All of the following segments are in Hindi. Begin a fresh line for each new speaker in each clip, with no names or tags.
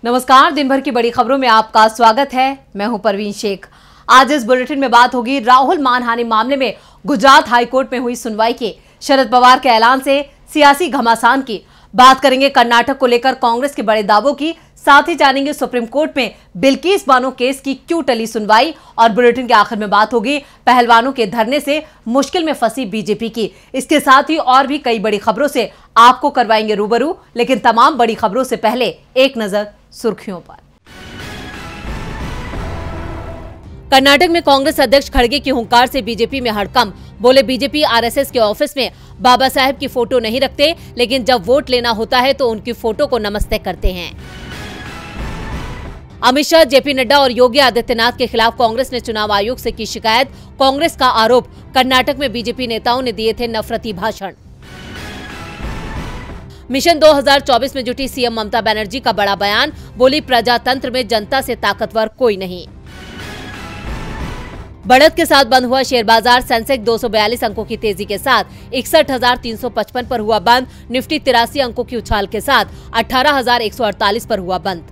नमस्कार, दिन भर की बड़ी खबरों में आपका स्वागत है। मैं हूं परवीन शेख। आज इस बुलेटिन में बात होगी राहुल मानहानि मामले में गुजरात हाईकोर्ट में हुई सुनवाई की, शरद पवार के ऐलान से सियासी घमासान की। बात करेंगे कर्नाटक को लेकर कांग्रेस के बड़े दावों की, साथ ही जानेंगे सुप्रीम कोर्ट में बिल्किस बानो केस की क्यों टली सुनवाई, और बुलेटिन के आखिर में बात होगी पहलवानों के धरने से मुश्किल में फंसी बीजेपी की। इसके साथ ही और भी कई बड़ी खबरों से आपको करवाएंगे रूबरू, लेकिन तमाम बड़ी खबरों से पहले एक नजर सुर्खियों पर। कर्नाटक में कांग्रेस अध्यक्ष खड़गे की हुंकार से बीजेपी में हड़कंप। बोले, बीजेपी आरएसएस के ऑफिस में बाबा साहेब की फोटो नहीं रखते, लेकिन जब वोट लेना होता है तो उनकी फोटो को नमस्ते करते हैं। अमित शाह, जेपी नड्डा और योगी आदित्यनाथ के खिलाफ कांग्रेस ने चुनाव आयोग से की शिकायत। कांग्रेस का आरोप, कर्नाटक में बीजेपी नेताओं ने दिए थे नफरती भाषण। मिशन 2024 में जुटी सीएम ममता बनर्जी का बड़ा बयान। बोली, प्रजातंत्र में जनता से ताकतवर कोई नहीं। बढ़त के साथ बंद हुआ शेयर बाजार। सेंसेक्स 242 अंकों की तेजी के साथ 61,355 पर हुआ बंद। निफ्टी 83 अंकों की उछाल के साथ 18,148 पर हुआ बंद।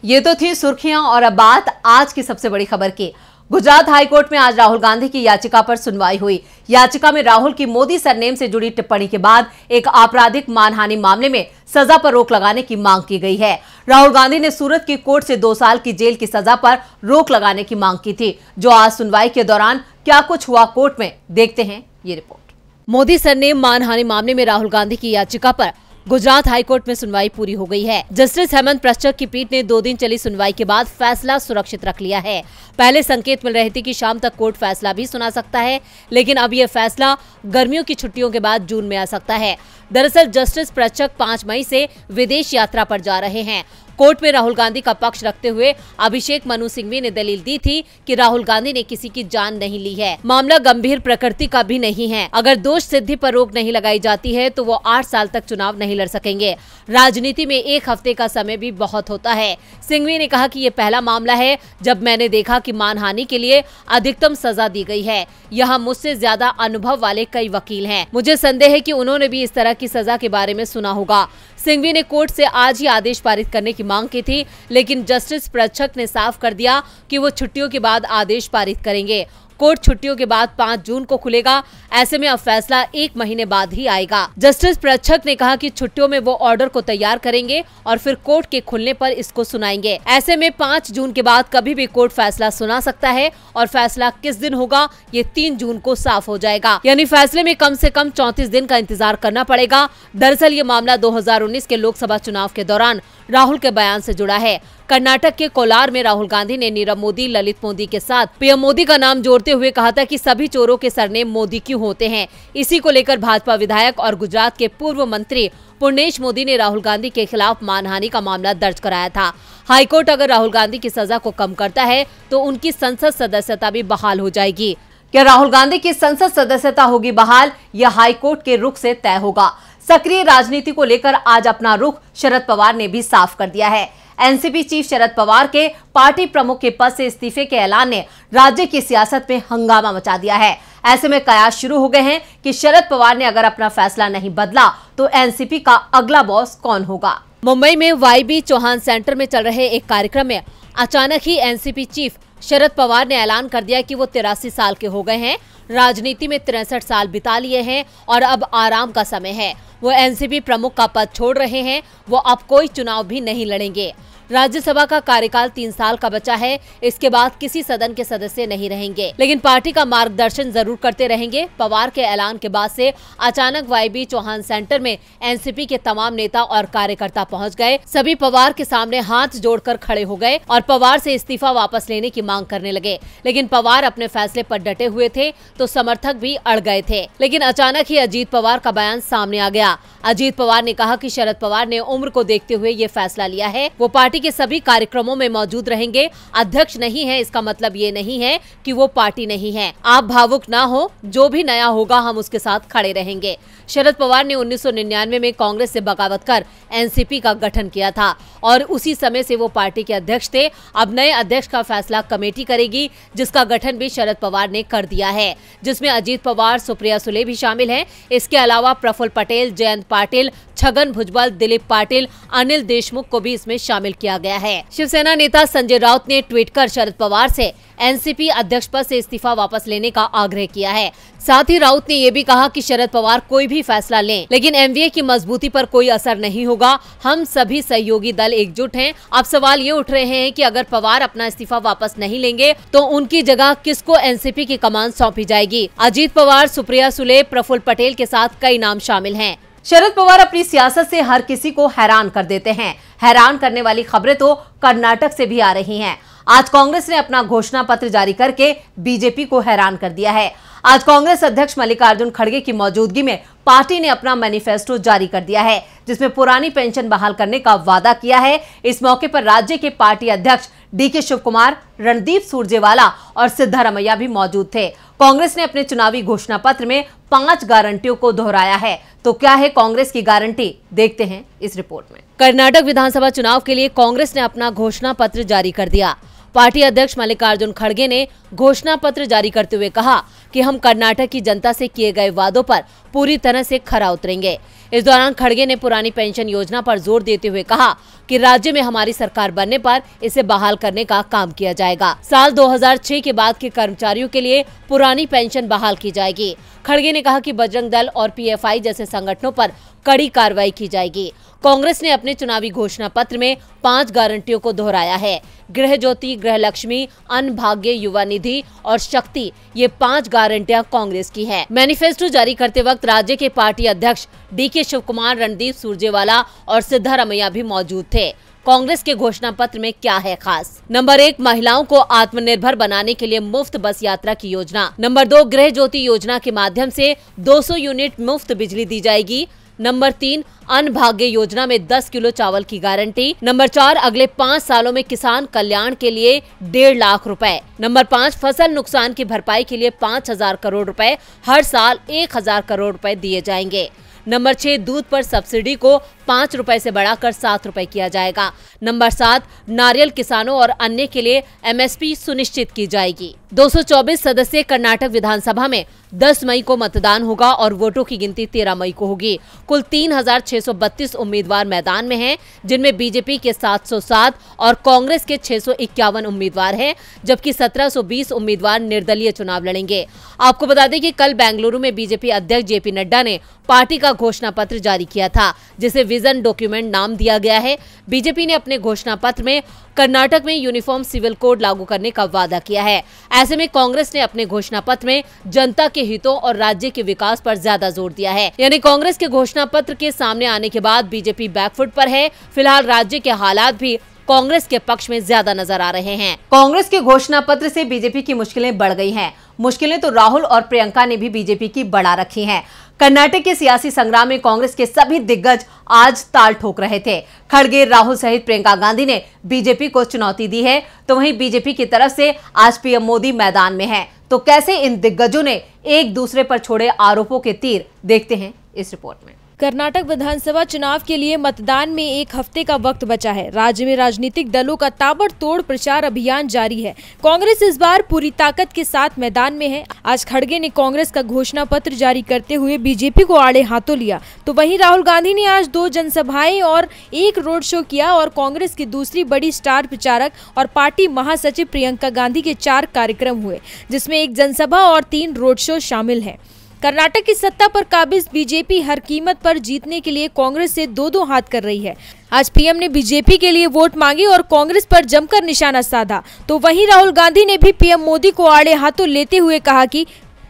ये तो थी सुर्खियां, और अब बात आज की सबसे बड़ी खबर की। गुजरात हाईकोर्ट में आज राहुल गांधी की याचिका पर सुनवाई हुई। याचिका में राहुल की मोदी सरनेम से जुड़ी टिप्पणी के बाद एक आपराधिक मानहानि मामले में सजा पर रोक लगाने की मांग की गई है। राहुल गांधी ने सूरत की कोर्ट से 2 साल की जेल की सजा पर रोक लगाने की मांग की थी। जो आज सुनवाई के दौरान क्या कुछ हुआ कोर्ट में, देखते हैं ये रिपोर्ट। मोदी सरनेम मानहानि मामले में राहुल गांधी की याचिका पर गुजरात हाईकोर्ट में सुनवाई पूरी हो गई है। जस्टिस हेमंत प्रश्चक की पीठ ने 2 दिन चली सुनवाई के बाद फैसला सुरक्षित रख लिया है। पहले संकेत मिल रहे थे कि शाम तक कोर्ट फैसला भी सुना सकता है, लेकिन अब यह फैसला गर्मियों की छुट्टियों के बाद जून में आ सकता है। दरअसल जस्टिस प्रश्चक 5 मई से विदेश यात्रा पर जा रहे हैं। कोर्ट में राहुल गांधी का पक्ष रखते हुए अभिषेक मनु सिंघवी ने दलील दी थी कि राहुल गांधी ने किसी की जान नहीं ली है, मामला गंभीर प्रकृति का भी नहीं है। अगर दोष सिद्धि पर रोक नहीं लगाई जाती है तो वो 8 साल तक चुनाव नहीं लड़ सकेंगे। राजनीति में 1 हफ्ते का समय भी बहुत होता है। सिंघवी ने कहा कि ये पहला मामला है जब मैंने देखा कि मानहानि के लिए अधिकतम सजा दी गई है। यहाँ मुझसे ज्यादा अनुभव वाले कई वकील हैं। मुझे संदेह है कि उन्होंने भी इस तरह की सजा के बारे में सुना होगा। सिंघवी ने कोर्ट से आज ही आदेश पारित करने की मांग की थी, लेकिन जस्टिस प्रश्चक ने साफ कर दिया कि वो छुट्टियों के बाद आदेश पारित करेंगे। कोर्ट छुट्टियों के बाद 5 जून को खुलेगा। ऐसे में अब फैसला 1 महीने बाद ही आएगा। जस्टिस प्रश्चक ने कहा कि छुट्टियों में वो ऑर्डर को तैयार करेंगे और फिर कोर्ट के खुलने पर इसको सुनाएंगे। ऐसे में 5 जून के बाद कभी भी कोर्ट फैसला सुना सकता है, और फैसला किस दिन होगा ये 3 जून को साफ हो जाएगा। यानी फैसले में कम से कम 34 दिन का इंतजार करना पड़ेगा। दरअसल ये मामला 2019 के लोकसभा चुनाव के दौरान राहुल के बयान से जुड़ा है। कर्नाटक के कोलार में राहुल गांधी ने नीरव मोदी, ललित मोदी के साथ पीएम मोदी का नाम जोड़ते हुए कहा था कि सभी चोरों के सरनेम मोदी क्यों होते हैं। इसी को लेकर भाजपा विधायक और गुजरात के पूर्व मंत्री पुर्णेश मोदी ने राहुल गांधी के खिलाफ मानहानि का मामला दर्ज कराया था। हाईकोर्ट अगर राहुल गांधी की सजा को कम करता है तो उनकी संसद सदस्यता भी बहाल हो जाएगी। क्या राहुल गांधी की संसद सदस्यता होगी बहाल, यह हाईकोर्ट के रुख से तय होगा। सक्रिय राजनीति को लेकर आज अपना रुख शरद पवार ने भी साफ कर दिया है। एनसीपी चीफ शरद पवार के पार्टी प्रमुख के पद से इस्तीफे के ऐलान ने राज्य की सियासत में हंगामा मचा दिया है। ऐसे में कयास शुरू हो गए हैं कि शरद पवार ने अगर अपना फैसला नहीं बदला तो एनसीपी का अगला बॉस कौन होगा। मुंबई में वाईबी चौहान सेंटर में चल रहे एक कार्यक्रम में अचानक ही एनसीपी चीफ शरद पवार ने ऐलान कर दिया कि वो 83 साल के हो गए हैं, राजनीति में 63 साल बिता लिए हैं और अब आराम का समय है। वो एनसीपी प्रमुख का पद छोड़ रहे हैं। वो अब कोई चुनाव भी नहीं लड़ेंगे। राज्यसभा का कार्यकाल 3 साल का बचा है। इसके बाद किसी सदन के सदस्य नहीं रहेंगे, लेकिन पार्टी का मार्गदर्शन जरूर करते रहेंगे। पवार के ऐलान के बाद से अचानक वाईबी चौहान सेंटर में एनसीपी के तमाम नेता और कार्यकर्ता पहुंच गए। सभी पवार के सामने हाथ जोड़कर खड़े हो गए और पवार से इस्तीफा वापस लेने की मांग करने लगे। लेकिन पवार अपने फैसले पर डटे हुए थे तो समर्थक भी अड़ गए थे। लेकिन अचानक ही अजीत पवार का बयान सामने आ गया। अजीत पवार ने कहा कि शरद पवार ने उम्र को देखते हुए ये फैसला लिया है। वो पार्टी के सभी कार्यक्रमों में मौजूद रहेंगे। अध्यक्ष नहीं है इसका मतलब ये नहीं है कि वो पार्टी नहीं है। आप भावुक ना हो, जो भी नया होगा हम उसके साथ खड़े रहेंगे। शरद पवार ने 1999 में कांग्रेस से बगावत कर एनसीपी का गठन किया था और उसी समय से वो पार्टी के अध्यक्ष थे। अब नए अध्यक्ष का फैसला कमेटी करेगी, जिसका गठन भी शरद पवार ने कर दिया है, जिसमें अजीत पवार, सुप्रिया सुले भी शामिल हैं। इसके अलावा प्रफुल्ल पटेल, जयंत पाटिल, छगन भुजबल, दिलीप पाटिल, अनिल देशमुख को भी इसमें शामिल किया गया है। शिवसेना नेता संजय राउत ने ट्वीट कर शरद पवार से एनसीपी अध्यक्ष पद से इस्तीफा वापस लेने का आग्रह किया है। साथ ही राउत ने ये भी कहा कि शरद पवार कोई भी फैसला लें, लेकिन एमवीए की मजबूती पर कोई असर नहीं होगा। हम सभी सहयोगी दल एकजुट हैं। अब सवाल ये उठ रहे हैं कि अगर पवार अपना इस्तीफा वापस नहीं लेंगे तो उनकी जगह किसको एनसीपी की कमान सौंपी जाएगी। अजीत पवार, सुप्रिया सुले, प्रफुल्ल पटेल के साथ कई नाम शामिल हैं। शरद पवार अपनी सियासत से हर किसी को हैरान कर देते हैं। हैरान करने वाली खबरें तो कर्नाटक से भी आ रही हैं। आज कांग्रेस ने अपना घोषणा पत्र जारी करके बीजेपी को हैरान कर दिया है। आज कांग्रेस अध्यक्ष मल्लिकार्जुन खड़गे की मौजूदगी में पार्टी ने अपना मैनिफेस्टो जारी कर दिया है, जिसमें पुरानी पेंशन बहाल करने का वादा किया है। इस मौके पर राज्य के पार्टी अध्यक्ष डीके शिवकुमार, रणदीप सुरजेवाला और सिद्धारमैया भी मौजूद थे। कांग्रेस ने अपने चुनावी घोषणा पत्र में 5 गारंटियों को दोहराया है। तो क्या है कांग्रेस की गारंटी, देखते हैं इस रिपोर्ट में। कर्नाटक विधानसभा चुनाव के लिए कांग्रेस ने अपना घोषणा पत्र जारी कर दिया। पार्टी अध्यक्ष मल्लिकार्जुन खड़गे ने घोषणा पत्र जारी करते हुए कहा कि हम कर्नाटक की जनता से किए गए वादों पर पूरी तरह से खरा उतरेंगे। इस दौरान खड़गे ने पुरानी पेंशन योजना पर जोर देते हुए कहा कि राज्य में हमारी सरकार बनने पर इसे बहाल करने का काम किया जाएगा। साल 2006 के बाद के कर्मचारियों के लिए पुरानी पेंशन बहाल की जाएगी। खड़गे ने कहा कि बजरंग दल और पीएफआई जैसे संगठनों पर कड़ी कार्रवाई की जाएगी। कांग्रेस ने अपने चुनावी घोषणा पत्र में 5 गारंटियों को दोहराया है। गृह ज्योति, गृह लक्ष्मी, अन्न भाग्य, युवा निधि और शक्ति, ये 5 गारंटियां कांग्रेस की है। मैनिफेस्टो जारी करते वक्त राज्य के पार्टी अध्यक्ष डीके शिवकुमार, रणदीप सुरजेवाला और सिद्धारमैया भी मौजूद थे। कांग्रेस के घोषणा पत्र में क्या है खास? नंबर 1, महिलाओं को आत्मनिर्भर बनाने के लिए मुफ्त बस यात्रा की योजना। नंबर 2, गृह ज्योति योजना के माध्यम से 200 यूनिट मुफ्त बिजली दी जाएगी। नंबर 3, अन्न भाग्य योजना में 10 किलो चावल की गारंटी। नंबर 4, अगले 5 सालों में किसान कल्याण के लिए 1.5 लाख रुपए। नंबर 5, फसल नुकसान की भरपाई के लिए 5,000 करोड़ रुपए, हर साल 1,000 करोड़ रुपए दिए जाएंगे। नंबर 6, दूध पर सब्सिडी को 5 रुपए से बढ़ाकर 7 रुपए किया जाएगा। नंबर 7, नारियल किसानों और अन्य के लिए एमएसपी सुनिश्चित की जाएगी। 224 सदस्यीय कर्नाटक विधानसभा में 10 मई को मतदान होगा और वोटों की गिनती 13 मई को होगी। कुल 3,632 उम्मीदवार मैदान में हैं, जिनमें बीजेपी के 707 और कांग्रेस के 651 उम्मीदवार हैं, जबकि 1720 उम्मीदवार निर्दलीय चुनाव लड़ेंगे। आपको बता दें कि कल बेंगलुरु में बीजेपी अध्यक्ष जेपी नड्डा ने पार्टी का घोषणा पत्र जारी किया था, जिसे विजन डॉक्यूमेंट नाम दिया गया है। बीजेपी ने अपने घोषणा पत्र में कर्नाटक में यूनिफॉर्म सिविल कोड लागू करने का वादा किया है। ऐसे में कांग्रेस ने अपने घोषणा पत्र में जनता के हितों और राज्य के विकास पर ज्यादा जोर दिया है। यानी कांग्रेस के घोषणा पत्र के सामने आने के बाद बीजेपी बैकफुट पर है। फिलहाल राज्य के हालात भी कांग्रेस के पक्ष में ज्यादा नजर आ रहे हैं। कांग्रेस के घोषणा पत्र से बीजेपी की मुश्किलें बढ़ गई हैं। मुश्किलें तो राहुल और प्रियंका ने भी बीजेपी की बढ़ा रखी हैं। कर्नाटक के सियासी संग्राम में कांग्रेस के सभी दिग्गज आज ताल ठोक रहे थे। खड़गे, राहुल सहित प्रियंका गांधी ने बीजेपी को चुनौती दी है, तो वहीं बीजेपी की तरफ से आज पीएम मोदी मैदान में हैं। तो कैसे इन दिग्गजों ने एक दूसरे पर छोड़े आरोपों के तीर, देखते हैं इस रिपोर्ट में।
कर्नाटक विधानसभा चुनाव के लिए मतदान में 1 हफ्ते का वक्त बचा है। राज्य में राजनीतिक दलों का ताबड़तोड़ प्रचार अभियान जारी है। कांग्रेस इस बार पूरी ताकत के साथ मैदान में है। आज खड़गे ने कांग्रेस का घोषणा पत्र जारी करते हुए बीजेपी को आड़े हाथों लिया, तो वहीं राहुल गांधी ने आज 2 जनसभाएं और 1 रोड शो किया और कांग्रेस की दूसरी बड़ी स्टार प्रचारक और पार्टी महासचिव प्रियंका गांधी के 4 कार्यक्रम हुए, जिसमें 1 जनसभा और 3 रोड शो शामिल है। कर्नाटक की सत्ता पर काबिज बीजेपी हर कीमत पर जीतने के लिए कांग्रेस से 2-2 हाथ कर रही है। आज पीएम ने बीजेपी के लिए वोट मांगे और कांग्रेस पर जमकर निशाना साधा, तो वहीं राहुल गांधी ने भी पीएम मोदी को आड़े हाथों लेते हुए कहा कि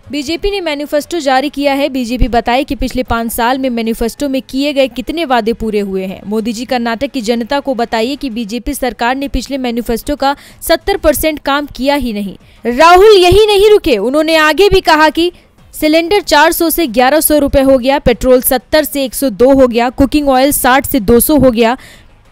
बीजेपी ने मैनिफेस्टो जारी किया है। बीजेपी बताए कि पिछले 5 साल में मैनिफेस्टो में किए गए कितने वादे पूरे हुए हैं। मोदी जी कर्नाटक की जनता को बताइए कि बीजेपी सरकार ने पिछले मैनिफेस्टो का 70% काम किया ही नहीं। राहुल यही नहीं रुके, उन्होंने आगे भी कहा कि सिलेंडर 400 से 1100 रुपए हो गया, पेट्रोल 70 से 102 हो गया, कुकिंग ऑयल 60 से 200 हो गया,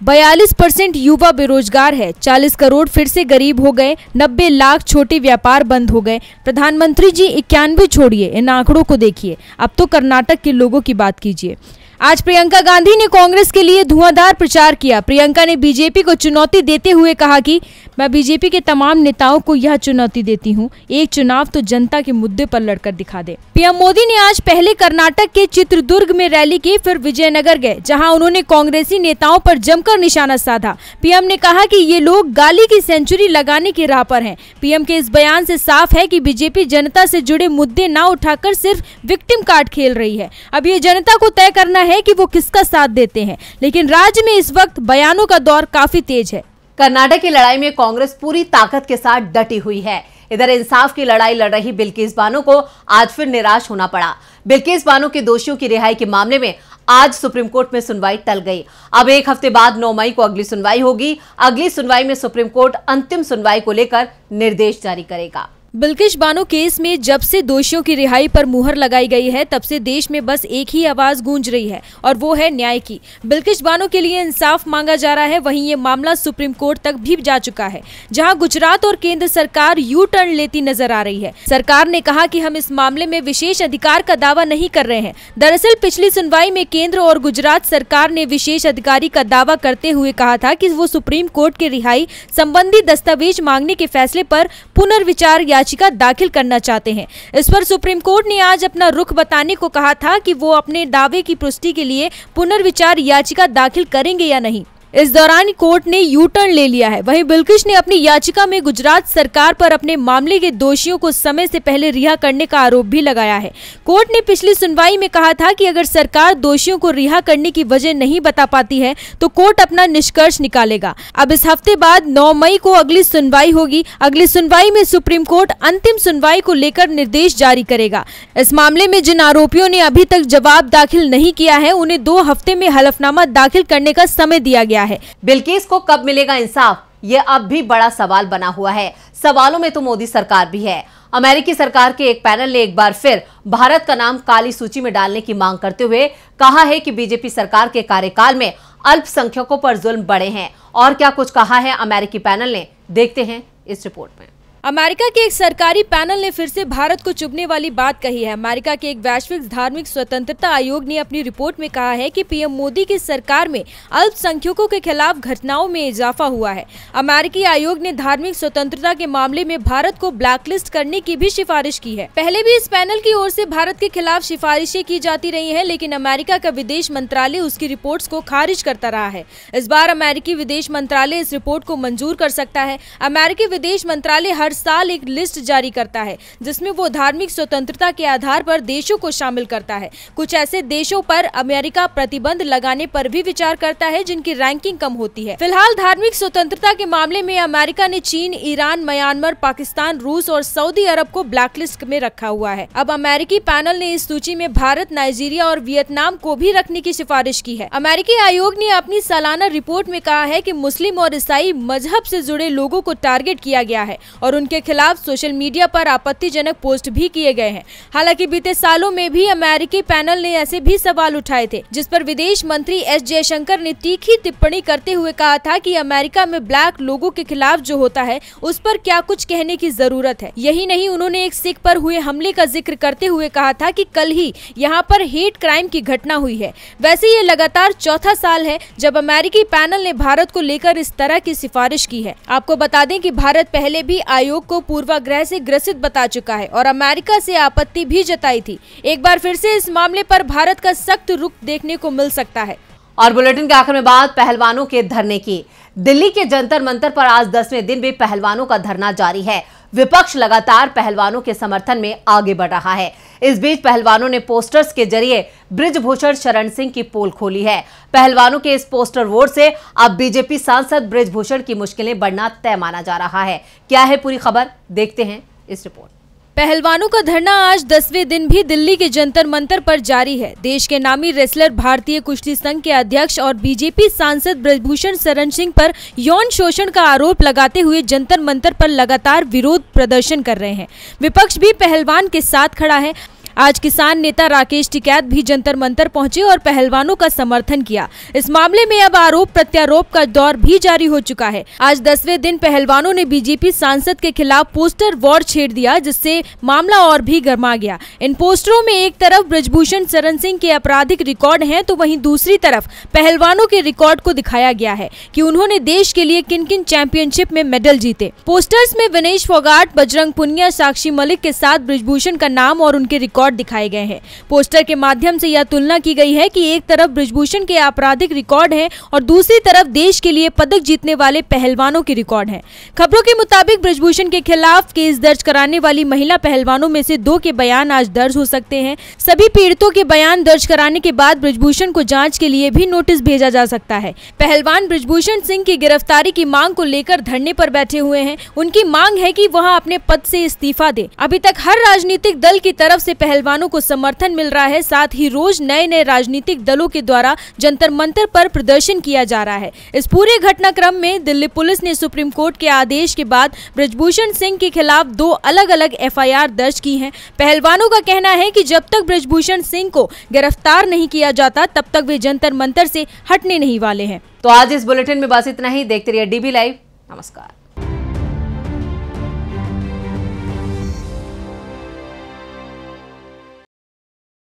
42% युवा बेरोजगार है, 40 करोड़ फिर से गरीब हो गए, 90 लाख छोटे व्यापार बंद हो गए। प्रधानमंत्री जी 91 छोड़िए, इन आंकड़ों को देखिए, अब तो कर्नाटक के लोगों की बात कीजिए। आज प्रियंका गांधी ने कांग्रेस के लिए धुआंधार प्रचार किया। प्रियंका ने बीजेपी को चुनौती देते हुए कहा कि मैं बीजेपी के तमाम नेताओं को यह चुनौती देती हूं, एक चुनाव तो जनता के मुद्दे पर लड़कर दिखा दे। पीएम मोदी ने आज पहले कर्नाटक के चित्रदुर्ग में रैली की, फिर विजयनगर गए, जहां उन्होंने कांग्रेसी नेताओं पर जमकर निशाना साधा। पीएम ने कहा कि ये लोग गाली की सेंचुरी लगाने की राह पर हैं। पीएम के इस बयान से साफ है कि बीजेपी जनता से जुड़े मुद्दे न उठाकर सिर्फ विक्टिम कार्ड खेल रही है। अब ये जनता को तय करना है कि वो किसका साथ देते हैं, लेकिन राज्य में इस वक्त बयानों का दौर काफी तेज है।
कर्नाटक की लड़ाई में कांग्रेस पूरी ताकत के साथ डटी हुई है। इधर इंसाफ की लड़ाई लड़ रही बिल्किस बानो को आज फिर निराश होना पड़ा। बिल्किस बानो के दोषियों की रिहाई के मामले में आज सुप्रीम कोर्ट में सुनवाई टल गई। अब एक हफ्ते बाद 9 मई को अगली सुनवाई होगी। अगली सुनवाई में सुप्रीम कोर्ट अंतिम सुनवाई को लेकर निर्देश जारी करेगा।
बिल्किस बानो केस में जब से दोषियों की रिहाई पर मुहर लगाई गई है, तब से देश में बस एक ही आवाज गूंज रही है और वो है न्याय की। बिल्किस बानो के लिए इंसाफ मांगा जा रहा है। वहीं ये मामला सुप्रीम कोर्ट तक भी जा चुका है, जहां गुजरात और केंद्र सरकार यू टर्न लेती नजर आ रही है। सरकार ने कहा कि हम इस मामले में विशेष अधिकार का दावा नहीं कर रहे हैं। दरअसल पिछली सुनवाई में केंद्र और गुजरात सरकार ने विशेष अधिकारी का दावा करते हुए कहा था कि वो सुप्रीम कोर्ट के रिहाई संबंधी दस्तावेज मांगने के फैसले पर पुनर्विचार याचिका दाखिल करना चाहते हैं। इस पर सुप्रीम कोर्ट ने आज अपना रुख बताने को कहा था कि वो अपने दावे की पुष्टि के लिए पुनर्विचार याचिका दाखिल करेंगे या नहीं। इस दौरान कोर्ट ने यू टर्न ले लिया है। वहीं बिल्किस ने अपनी याचिका में गुजरात सरकार पर अपने मामले के दोषियों को समय से पहले रिहा करने का आरोप भी लगाया है। कोर्ट ने पिछली सुनवाई में कहा था कि अगर सरकार दोषियों को रिहा करने की वजह नहीं बता पाती है तो कोर्ट अपना निष्कर्ष निकालेगा। अब इस हफ्ते बाद 9 मई को अगली सुनवाई होगी। अगली सुनवाई में सुप्रीम कोर्ट अंतिम सुनवाई को लेकर निर्देश जारी करेगा। इस मामले में जिन आरोपियों ने अभी तक जवाब दाखिल नहीं किया है, उन्हें 2 हफ्ते में हलफनामा दाखिल करने का समय दिया गया है।
बिल्किस को कब मिलेगा इंसाफ, ये अब भी बड़ा सवाल बना हुआ है। सवालों में तो मोदी सरकार भी है। अमेरिकी सरकार के एक पैनल ने एक बार फिर भारत का नाम काली सूची में डालने की मांग करते हुए कहा है कि बीजेपी सरकार के कार्यकाल में अल्पसंख्यकों पर जुल्म बढ़े हैं। और क्या कुछ कहा है अमेरिकी पैनल ने, देखते हैं इस रिपोर्ट में।
अमेरिका के एक सरकारी पैनल ने फिर से भारत को चुभने वाली बात कही है। अमेरिका के एक वैश्विक धार्मिक स्वतंत्रता आयोग ने अपनी रिपोर्ट में कहा है कि पीएम मोदी की सरकार में अल्पसंख्यकों के खिलाफ घटनाओं में इजाफा हुआ है। अमेरिकी आयोग ने धार्मिक स्वतंत्रता के मामले में भारत को ब्लैकलिस्ट करने की भी सिफारिश की है। पहले भी इस पैनल की ओर से भारत के खिलाफ सिफारिशें की जाती रही है, लेकिन अमेरिका का विदेश मंत्रालय उसकी रिपोर्ट्स को खारिज करता रहा है। इस बार अमेरिकी विदेश मंत्रालय इस रिपोर्ट को मंजूर कर सकता है। अमेरिकी विदेश मंत्रालय हर साल एक लिस्ट जारी करता है, जिसमें वो धार्मिक स्वतंत्रता के आधार पर देशों को शामिल करता है। कुछ ऐसे देशों पर अमेरिका प्रतिबंध लगाने पर भी विचार करता है जिनकी रैंकिंग कम होती है। फिलहाल धार्मिक स्वतंत्रता के मामले में अमेरिका ने चीन, ईरान, म्यांमार, पाकिस्तान, रूस और सऊदी अरब को ब्लैकलिस्ट में रखा हुआ है। अब अमेरिकी पैनल ने इस सूची में भारत, नाइजीरिया और वियतनाम को भी रखने की सिफारिश की है। अमेरिकी आयोग ने अपनी सालाना रिपोर्ट में कहा है कि मुस्लिम और ईसाई मजहब से जुड़े लोगों को टारगेट किया गया है और उनके खिलाफ सोशल मीडिया पर आपत्तिजनक पोस्ट भी किए गए हैं। हालांकि बीते सालों में भी अमेरिकी पैनल ने ऐसे भी सवाल उठाए थे, जिस पर विदेश मंत्री एस जयशंकर ने तीखी टिप्पणी करते हुए कहा था कि अमेरिका में ब्लैक लोगों के खिलाफ जो होता है उस पर क्या कुछ कहने की जरूरत है। यही नहीं, उन्होंने एक सिख पर हुए हमले का जिक्र करते हुए कहा था कि कल ही यहाँ पर हेट क्राइम की घटना हुई है। वैसे ये लगातार चौथा साल है जब अमेरिकी पैनल ने भारत को लेकर इस तरह की सिफारिश की है। आपको बता दें कि भारत पहले भी आयोग को पूर्वाग्रह से ग्रसित बता चुका है और अमेरिका से आपत्ति भी जताई थी। एक बार फिर से इस मामले पर भारत का सख्त रुख देखने को मिल सकता है।
और बुलेटिन के आखिर में बात पहलवानों के धरने की। दिल्ली के जंतर मंतर पर आज 10वें दिन भी पहलवानों का धरना जारी है। विपक्ष लगातार पहलवानों के समर्थन में आगे बढ़ रहा है। इस बीच पहलवानों ने पोस्टर्स के जरिए बृजभूषण शरण सिंह की पोल खोली है। पहलवानों के इस पोस्टर वोट से अब बीजेपी सांसद बृजभूषण की मुश्किलें बढ़ना तय माना जा रहा है। क्या है पूरी खबर, देखते हैं इस रिपोर्ट।
पहलवानों का धरना आज 10वें दिन भी दिल्ली के जंतर मंतर पर जारी है। देश के नामी रेसलर, भारतीय कुश्ती संघ के अध्यक्ष और बीजेपी सांसद बृजभूषण शरण सिंह पर यौन शोषण का आरोप लगाते हुए जंतर मंतर पर लगातार विरोध प्रदर्शन कर रहे हैं। विपक्ष भी पहलवान के साथ खड़ा है। आज किसान नेता राकेश टिकैत भी जंतर मंतर पहुंचे और पहलवानों का समर्थन किया। इस मामले में अब आरोप प्रत्यारोप का दौर भी जारी हो चुका है। आज 10वें दिन पहलवानों ने बीजेपी सांसद के खिलाफ पोस्टर वॉर छेड़ दिया, जिससे मामला और भी गर्मा गया। इन पोस्टरों में एक तरफ बृजभूषण शरण सिंह के आपराधिक रिकॉर्ड हैं, तो वहीं दूसरी तरफ पहलवानों के रिकॉर्ड को दिखाया गया है कि उन्होंने देश के लिए किन किन चैंपियनशिप में मेडल जीते। पोस्टर्स में विनेश फोगाट, बजरंग पुनिया, साक्षी मलिक के साथ बृजभूषण का नाम और उनके रिकॉर्ड दिखाए गए हैं। पोस्टर के माध्यम से यह तुलना की गई है कि एक तरफ बृजभूषण के आपराधिक रिकॉर्ड हैं और दूसरी तरफ देश के लिए पदक जीतने वाले पहलवानों के रिकॉर्ड हैं। खबरों के मुताबिक बृजभूषण के खिलाफ केस दर्ज कराने वाली महिला पहलवानों में से 2 के बयान आज दर्ज हो सकते हैं। सभी पीड़ितों के बयान दर्ज कराने के बाद बृजभूषण को जांच के लिए भी नोटिस भेजा जा सकता है। पहलवान बृजभूषण सिंह की गिरफ्तारी की मांग को लेकर धरने पर बैठे हुए हैं। उनकी मांग है कि वह अपने पद से इस्तीफा दे। अभी तक हर राजनीतिक दल की तरफ से पहलवानों को समर्थन मिल रहा है। साथ ही रोज नए नए राजनीतिक दलों के द्वारा जंतर मंतर पर प्रदर्शन किया जा रहा है। इस पूरे घटनाक्रम में दिल्ली पुलिस ने सुप्रीम कोर्ट के आदेश के बाद बृजभूषण सिंह के खिलाफ 2 अलग-अलग FIR दर्ज की हैं। पहलवानों का कहना है कि जब तक बृजभूषण सिंह को गिरफ्तार नहीं किया जाता, तब तक वे जंतर मंतर से हटने नहीं वाले हैं।
तो आज इस बुलेटिन में बस इतना ही। देखते रहिए DB लाइव। नमस्कार।